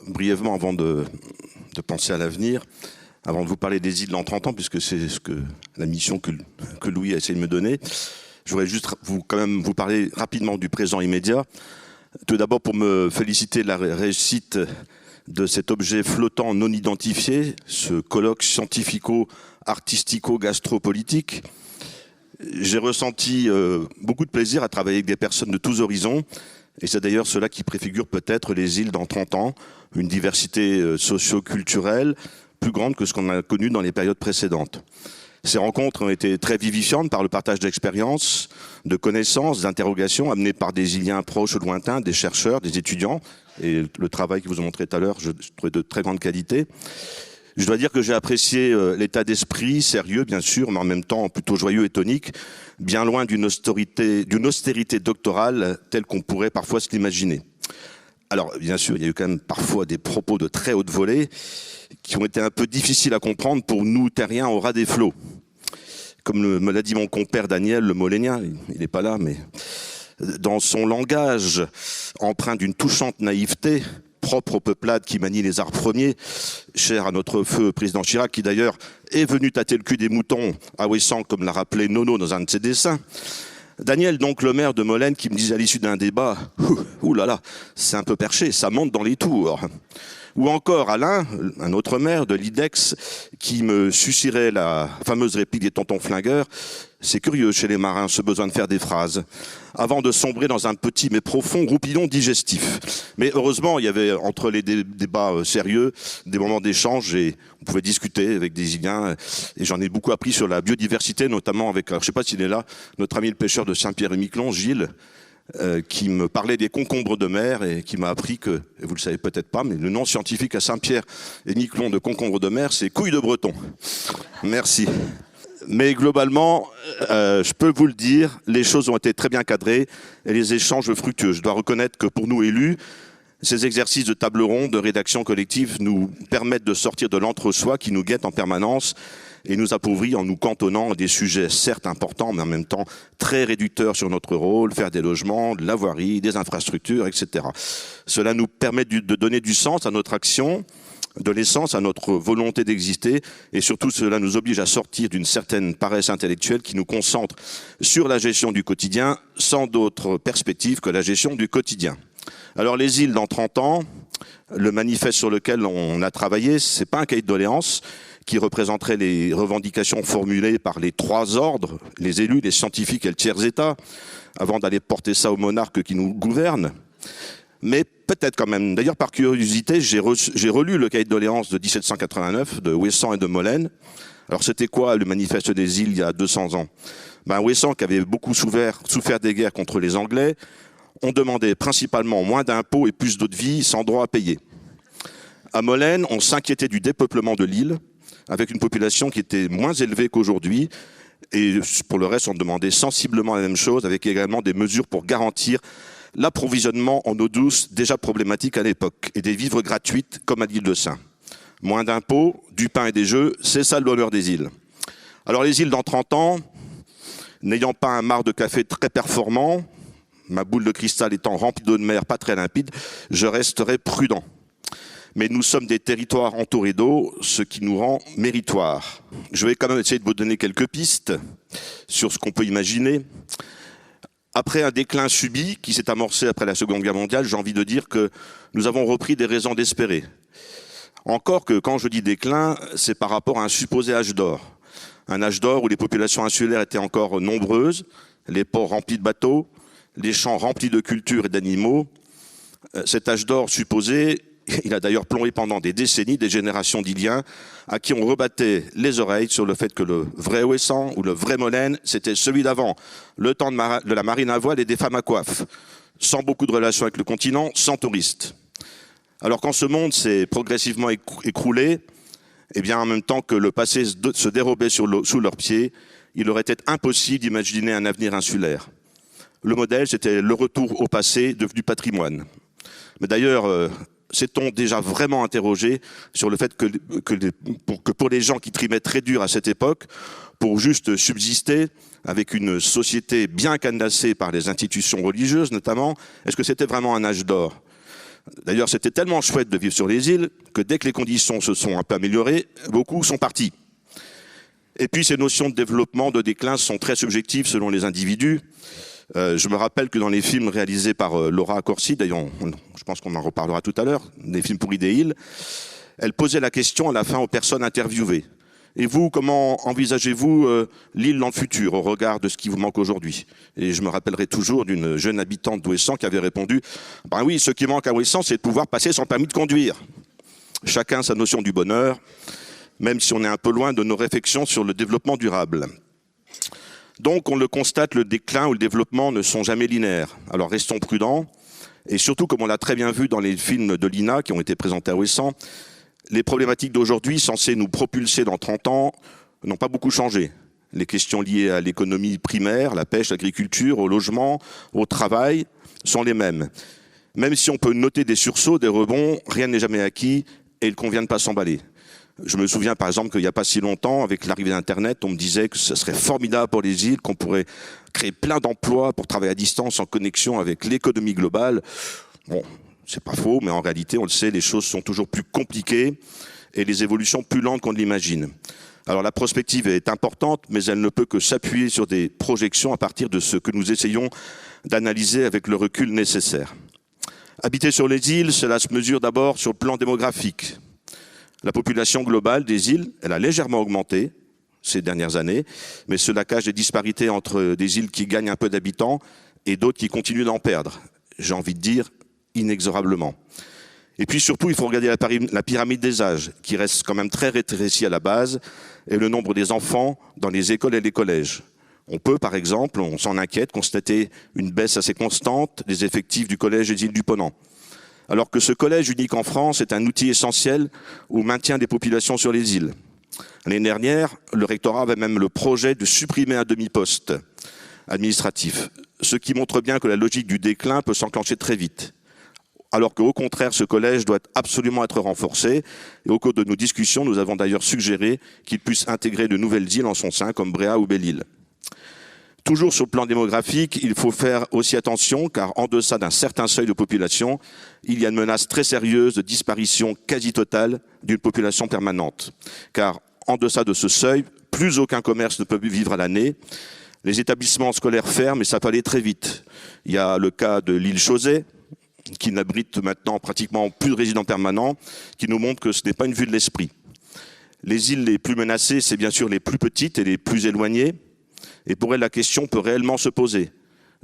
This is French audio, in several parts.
brièvement, avant de penser à l'avenir, avant de vous parler des îles dans 30 ans, puisque c'est la mission que Louis a essayé de me donner, je voudrais juste quand même vous parler rapidement du présent immédiat. Tout d'abord pour me féliciter de la réussite de cet objet flottant non identifié, ce colloque scientifico-artistico-gastropolitique. J'ai ressenti beaucoup de plaisir à travailler avec des personnes de tous horizons, et c'est d'ailleurs cela qui préfigure peut-être les îles dans 30 ans, une diversité socio-culturelle plus grande que ce qu'on a connu dans les périodes précédentes. Ces rencontres ont été très vivifiantes par le partage d'expériences, de connaissances, d'interrogations amenées par des Iliens proches ou lointains, des chercheurs, des étudiants. Et le travail que vous ont montré tout à l'heure, je trouvais de très grande qualité. Je dois dire que j'ai apprécié l'état d'esprit, sérieux bien sûr, mais en même temps plutôt joyeux et tonique, bien loin d'une austérité doctorale telle qu'on pourrait parfois se l'imaginer. Alors, bien sûr, il y a eu quand même parfois des propos de très haute volée qui ont été un peu difficiles à comprendre pour nous, terriens, au ras des flots. Comme me l'a dit mon compère Daniel, le Molénien, il n'est pas là, mais dans son langage empreint d'une touchante naïveté, propre aux peuplades qui manient les arts premiers, cher à notre feu président Chirac, qui d'ailleurs est venu tâter le cul des moutons à Ouessant, comme l'a rappelé Nono dans un de ses dessins. Daniel, donc le maire de Molène, qui me disait à l'issue d'un débat, ouh là là, c'est un peu perché, ça monte dans les tours. Ou encore Alain, un autre maire de l'IDEX, qui me susurrait la fameuse réplique des tontons flingueurs. C'est curieux chez les marins, ce besoin de faire des phrases, avant de sombrer dans un petit mais profond roupillon digestif. Mais heureusement, il y avait entre les débats sérieux des moments d'échange et on pouvait discuter avec des Iliens. Et j'en ai beaucoup appris sur la biodiversité, notamment avec, alors je ne sais pas s'il est là, notre ami le pêcheur de Saint-Pierre-et-Miquelon, Gilles, qui me parlait des concombres de mer et qui m'a appris que, et vous le savez peut-être pas, mais le nom scientifique à Saint-Pierre-et-Miquelon de concombre de mer, c'est couille de breton. Merci. Mais globalement, je peux vous le dire, les choses ont été très bien cadrées et les échanges fructueux. Je dois reconnaître que pour nous élus, ces exercices de table ronde, de rédaction collective nous permettent de sortir de l'entre-soi qui nous guette en permanence et nous appauvrit en nous cantonnant à des sujets certes importants, mais en même temps très réducteurs sur notre rôle, faire des logements, de la voirie, des infrastructures, etc. Cela nous permet de donner du sens à notre action, de l'essence à notre volonté d'exister, et surtout cela nous oblige à sortir d'une certaine paresse intellectuelle qui nous concentre sur la gestion du quotidien, sans d'autre perspective que la gestion du quotidien. Alors les îles dans 30 ans, le manifeste sur lequel on a travaillé, c'est pas un cahier de doléances qui représenterait les revendications formulées par les trois ordres, les élus, les scientifiques et le tiers-État, avant d'aller porter ça aux monarques qui nous gouvernent. Mais peut-être quand même. D'ailleurs, par curiosité, j'ai relu le cahier de doléances de 1789 de Ouessant et de Molène. Alors, c'était quoi le manifeste des îles il y a 200 ans? Ouessant, qui avait beaucoup souffert des guerres contre les Anglais, on demandait principalement moins d'impôts et plus d'eau de vie sans droit à payer. À Molène, on s'inquiétait du dépeuplement de l'île, avec une population qui était moins élevée qu'aujourd'hui. Et pour le reste, on demandait sensiblement la même chose, avec également des mesures pour garantir l'approvisionnement en eau douce, déjà problématique à l'époque, et des vivres gratuites comme à l'île de Saint. Moins d'impôts, du pain et des jeux, c'est ça le bonheur des îles. Alors les îles dans 30 ans, n'ayant pas un marc de café très performant, ma boule de cristal étant remplie d'eau de mer pas très limpide, je resterai prudent. Mais nous sommes des territoires entourés d'eau, ce qui nous rend méritoires. Je vais quand même essayer de vous donner quelques pistes sur ce qu'on peut imaginer. Après un déclin subi qui s'est amorcé après la Seconde Guerre mondiale, j'ai envie de dire que nous avons repris des raisons d'espérer. Encore que quand je dis déclin, c'est par rapport à un supposé âge d'or. Un âge d'or où les populations insulaires étaient encore nombreuses, les ports remplis de bateaux, les champs remplis de cultures et d'animaux. Cet âge d'or supposé, il a d'ailleurs plombé pendant des décennies des générations d'Iliens à qui on rebattait les oreilles sur le fait que le vrai Ouessant ou le vrai Molène, c'était celui d'avant, le temps de la marine à voile et des femmes à coiffe, sans beaucoup de relations avec le continent, sans touristes. Alors quand ce monde s'est progressivement écroulé, eh bien en même temps que le passé se dérobait sous leurs pieds, il aurait été impossible d'imaginer un avenir insulaire. Le modèle, c'était le retour au passé devenu patrimoine. Mais d'ailleurs, s'est-on déjà vraiment interrogé sur le fait que pour les gens qui trimaient très dur à cette époque, pour juste subsister avec une société bien cadenassée par les institutions religieuses notamment, est-ce que c'était vraiment un âge d'or? D'ailleurs, c'était tellement chouette de vivre sur les îles que dès que les conditions se sont un peu améliorées, beaucoup sont partis. Et puis ces notions de développement, de déclin sont très subjectives selon les individus. Je me rappelle que dans les films réalisés par Laura Corsi, d'ailleurs je pense qu'on en reparlera tout à l'heure, des films pour des îles, elle posait la question à la fin aux personnes interviewées. Et vous, comment envisagez-vous l'île dans le futur au regard de ce qui vous manque aujourd'hui? Et je me rappellerai toujours d'une jeune habitante d'Ouessant qui avait répondu « Ben oui, ce qui manque à Ouessant, c'est de pouvoir passer son permis de conduire. » Chacun sa notion du bonheur, même si on est un peu loin de nos réflexions sur le développement durable. Donc, on le constate, le déclin ou le développement ne sont jamais linéaires. Alors, restons prudents. Et surtout, comme on l'a très bien vu dans les films de l'INA qui ont été présentés à Ouessant, les problématiques d'aujourd'hui, censées nous propulser dans 30 ans, n'ont pas beaucoup changé. Les questions liées à l'économie primaire, la pêche, l'agriculture, au logement, au travail, sont les mêmes. Même si on peut noter des sursauts, des rebonds, rien n'est jamais acquis et il convient de ne pas s'emballer. Je me souviens par exemple qu'il n'y a pas si longtemps, avec l'arrivée d'Internet, on me disait que ce serait formidable pour les îles, qu'on pourrait créer plein d'emplois pour travailler à distance en connexion avec l'économie globale. Bon, c'est pas faux, mais en réalité, on le sait, les choses sont toujours plus compliquées et les évolutions plus lentes qu'on ne l'imagine. Alors la prospective est importante, mais elle ne peut que s'appuyer sur des projections à partir de ce que nous essayons d'analyser avec le recul nécessaire. Habiter sur les îles, cela se mesure d'abord sur le plan démographique. La population globale des îles, elle a légèrement augmenté ces dernières années, mais cela cache des disparités entre des îles qui gagnent un peu d'habitants et d'autres qui continuent d'en perdre. J'ai envie de dire inexorablement. Et puis surtout, il faut regarder la pyramide des âges, qui reste quand même très rétrécie à la base, et le nombre des enfants dans les écoles et les collèges. On peut, par exemple, on s'en inquiète, constater une baisse assez constante des effectifs du collège des îles du Ponant. Alors que ce collège unique en France est un outil essentiel au maintien des populations sur les îles. L'année dernière, le rectorat avait même le projet de supprimer un demi-poste administratif, ce qui montre bien que la logique du déclin peut s'enclencher très vite. Alors qu'au contraire, ce collège doit absolument être renforcé. Et au cours de nos discussions, nous avons d'ailleurs suggéré qu'il puisse intégrer de nouvelles îles en son sein, comme Bréa ou Belle-Île. Toujours sur le plan démographique, il faut faire aussi attention, car en deçà d'un certain seuil de population, il y a une menace très sérieuse de disparition quasi totale d'une population permanente. Car en deçà de ce seuil, plus aucun commerce ne peut vivre à l'année. Les établissements scolaires ferment et ça peut aller très vite. Il y a le cas de l'île Chausey, qui n'abrite maintenant pratiquement plus de résidents permanents, qui nous montre que ce n'est pas une vue de l'esprit. Les îles les plus menacées, c'est bien sûr les plus petites et les plus éloignées. Et pour elle, la question peut réellement se poser.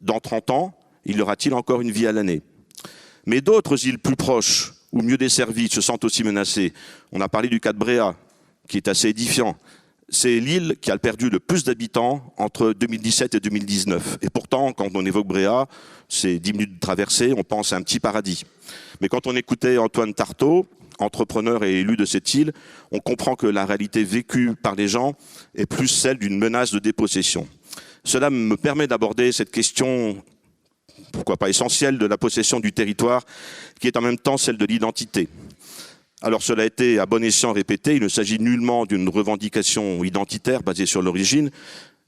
Dans 30 ans, y aura-t-il encore une vie à l'année? Mais d'autres îles plus proches ou mieux desservies se sentent aussi menacées. On a parlé du cas de Bréa, qui est assez édifiant. C'est l'île qui a perdu le plus d'habitants entre 2017 et 2019. Et pourtant, quand on évoque Bréa, c'est 10 minutes de traversée, on pense à un petit paradis. Mais quand on écoutait Antoine Tartaud, entrepreneur et élu de cette île, on comprend que la réalité vécue par les gens est plus celle d'une menace de dépossession. Cela me permet d'aborder cette question, pourquoi pas essentielle, de la possession du territoire, qui est en même temps celle de l'identité. Alors cela a été à bon escient répété, il ne s'agit nullement d'une revendication identitaire basée sur l'origine.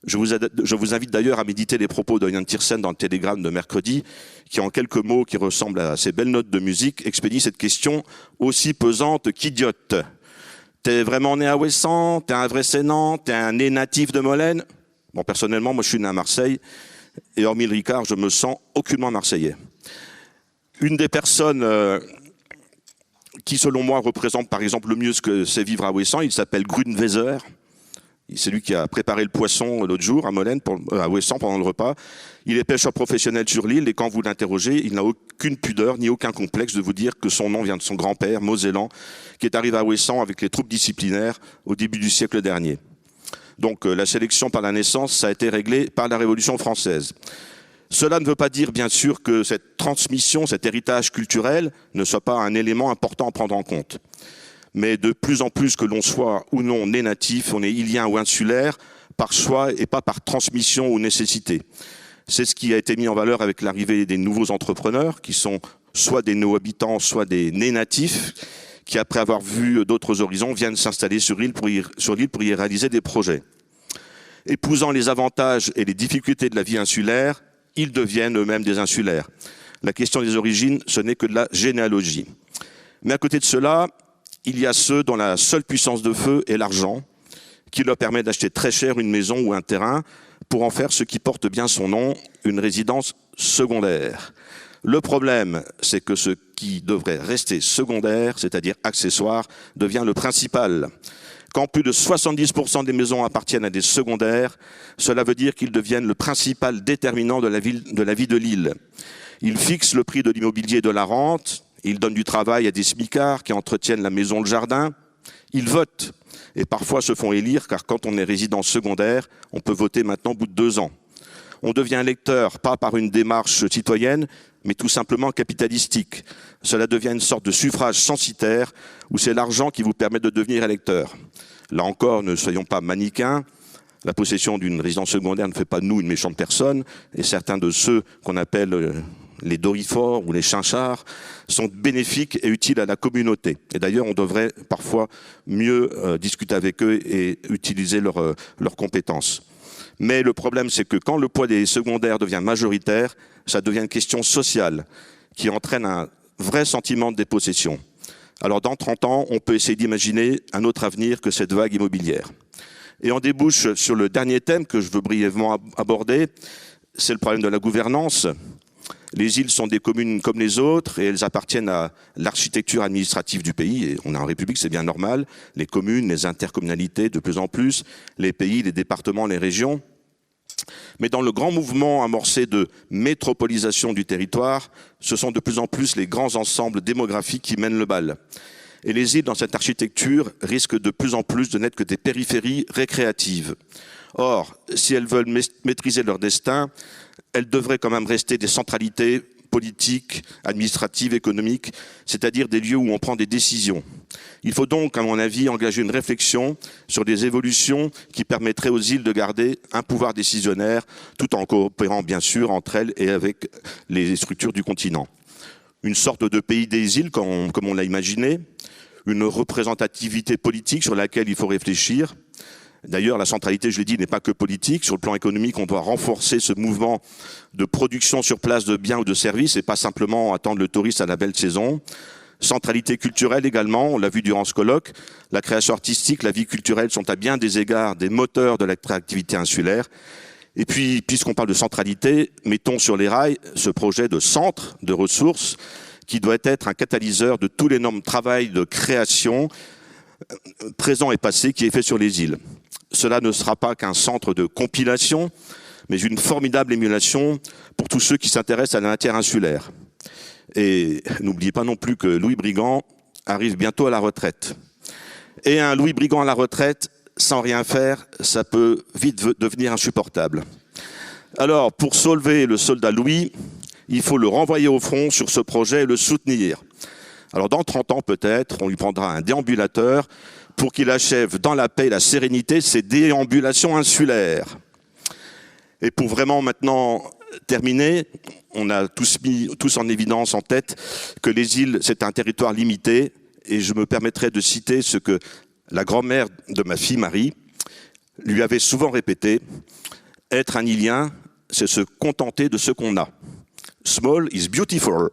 Je vous invite d'ailleurs à méditer les propos de Yann Tiersen dans le Télégramme de mercredi, qui en quelques mots qui ressemblent à ces belles notes de musique, expédie cette question aussi pesante qu'idiote. T'es vraiment né à Ouessant? T'es un vrai Sénan? T'es un né natif de Molène? Bon, personnellement, moi je suis né à Marseille, et hormis le Ricard, je me sens aucunement marseillais. Une des personnes qui, selon moi, représente par exemple le mieux ce que c'est vivre à Ouessant, il s'appelle Gruneweiser. C'est lui qui a préparé le poisson l'autre jour à Molène, à Ouessant pendant le repas. Il est pêcheur professionnel sur l'île et quand vous l'interrogez, il n'a aucune pudeur ni aucun complexe de vous dire que son nom vient de son grand-père, Mosellan, qui est arrivé à Ouessant avec les troupes disciplinaires au début du siècle dernier. Donc la sélection par la naissance, ça a été réglé par la Révolution française. Cela ne veut pas dire, bien sûr, que cette transmission, cet héritage culturel ne soit pas un élément important à prendre en compte. Mais de plus en plus que l'on soit ou non né natif, on est ilien ou insulaire, par choix et pas par transmission ou nécessité. C'est ce qui a été mis en valeur avec l'arrivée des nouveaux entrepreneurs, qui sont soit des néo-habitants, soit des nés natifs, qui après avoir vu d'autres horizons viennent s'installer sur l'île pour y réaliser des projets. Épousant les avantages et les difficultés de la vie insulaire, ils deviennent eux-mêmes des insulaires. La question des origines, ce n'est que de la généalogie. Mais à côté de cela, il y a ceux dont la seule puissance de feu est l'argent, qui leur permet d'acheter très cher une maison ou un terrain pour en faire ce qui porte bien son nom, une résidence secondaire. Le problème, c'est que ce qui devrait rester secondaire, c'est-à-dire accessoire, devient le principal. Quand plus de 70% des maisons appartiennent à des secondaires, cela veut dire qu'ils deviennent le principal déterminant de la vie de l'île. Ils fixent le prix de l'immobilier et de la rente, ils donnent du travail à des smicards qui entretiennent la maison, le jardin, ils votent et parfois se font élire, car quand on est résident secondaire, on peut voter maintenant au bout de 2 ans. On devient électeur, pas par une démarche citoyenne, mais tout simplement capitalistique. Cela devient une sorte de suffrage censitaire, où c'est l'argent qui vous permet de devenir électeur. Là encore, ne soyons pas manichéens. La possession d'une résidence secondaire ne fait pas de nous une méchante personne, et certains de ceux qu'on appelle les dorifores ou les chinchards sont bénéfiques et utiles à la communauté. Et d'ailleurs, on devrait parfois mieux discuter avec eux et utiliser leurs compétences. Mais le problème, c'est que quand le poids des secondaires devient majoritaire, ça devient une question sociale qui entraîne un vrai sentiment de dépossession. Alors dans 30 ans, on peut essayer d'imaginer un autre avenir que cette vague immobilière. Et on débouche sur le dernier thème que je veux brièvement aborder, c'est le problème de la gouvernance. Les îles sont des communes comme les autres et elles appartiennent à l'architecture administrative du pays. Et on est en République, c'est bien normal. Les communes, les intercommunalités, de plus en plus, les pays, les départements, les régions. Mais dans le grand mouvement amorcé de métropolisation du territoire, ce sont de plus en plus les grands ensembles démographiques qui mènent le bal. Et les îles, dans cette architecture, risquent de plus en plus de n'être que des périphéries récréatives. Or, si elles veulent maîtriser leur destin, elles devraient quand même rester des centralités politiques, administratives, économiques, c'est-à-dire des lieux où on prend des décisions. Il faut donc, à mon avis, engager une réflexion sur des évolutions qui permettraient aux îles de garder un pouvoir décisionnaire, tout en coopérant bien sûr entre elles et avec les structures du continent. Une sorte de pays des îles, comme on l'a imaginé, une représentativité politique sur laquelle il faut réfléchir. D'ailleurs, la centralité, je l'ai dit, n'est pas que politique. Sur le plan économique, on doit renforcer ce mouvement de production sur place de biens ou de services et pas simplement attendre le touriste à la belle saison. Centralité culturelle également, on l'a vu durant ce colloque. La création artistique, la vie culturelle sont à bien des égards des moteurs de l'attractivité insulaire. Et puis, puisqu'on parle de centralité, mettons sur les rails ce projet de centre de ressources qui doit être un catalyseur de tout l'énorme travail de création présent et passé qui est fait sur les îles. Cela ne sera pas qu'un centre de compilation, mais une formidable émulation pour tous ceux qui s'intéressent à la matière insulaire. Et n'oubliez pas non plus que Louis Brigand arrive bientôt à la retraite. Et un Louis Brigand à la retraite, sans rien faire, ça peut vite devenir insupportable. Alors, pour sauver le soldat Louis, il faut le renvoyer au front sur ce projet et le soutenir. Alors dans 30 ans peut-être, on lui prendra un déambulateur pour qu'il achève dans la paix et la sérénité ses déambulations insulaires. Et pour vraiment maintenant terminer, on a tous mis en évidence en tête que les îles, c'est un territoire limité, et je me permettrai de citer ce que la grand-mère de ma fille, Marie, lui avait souvent répété: être un îlien, c'est se contenter de ce qu'on a. Small is beautiful.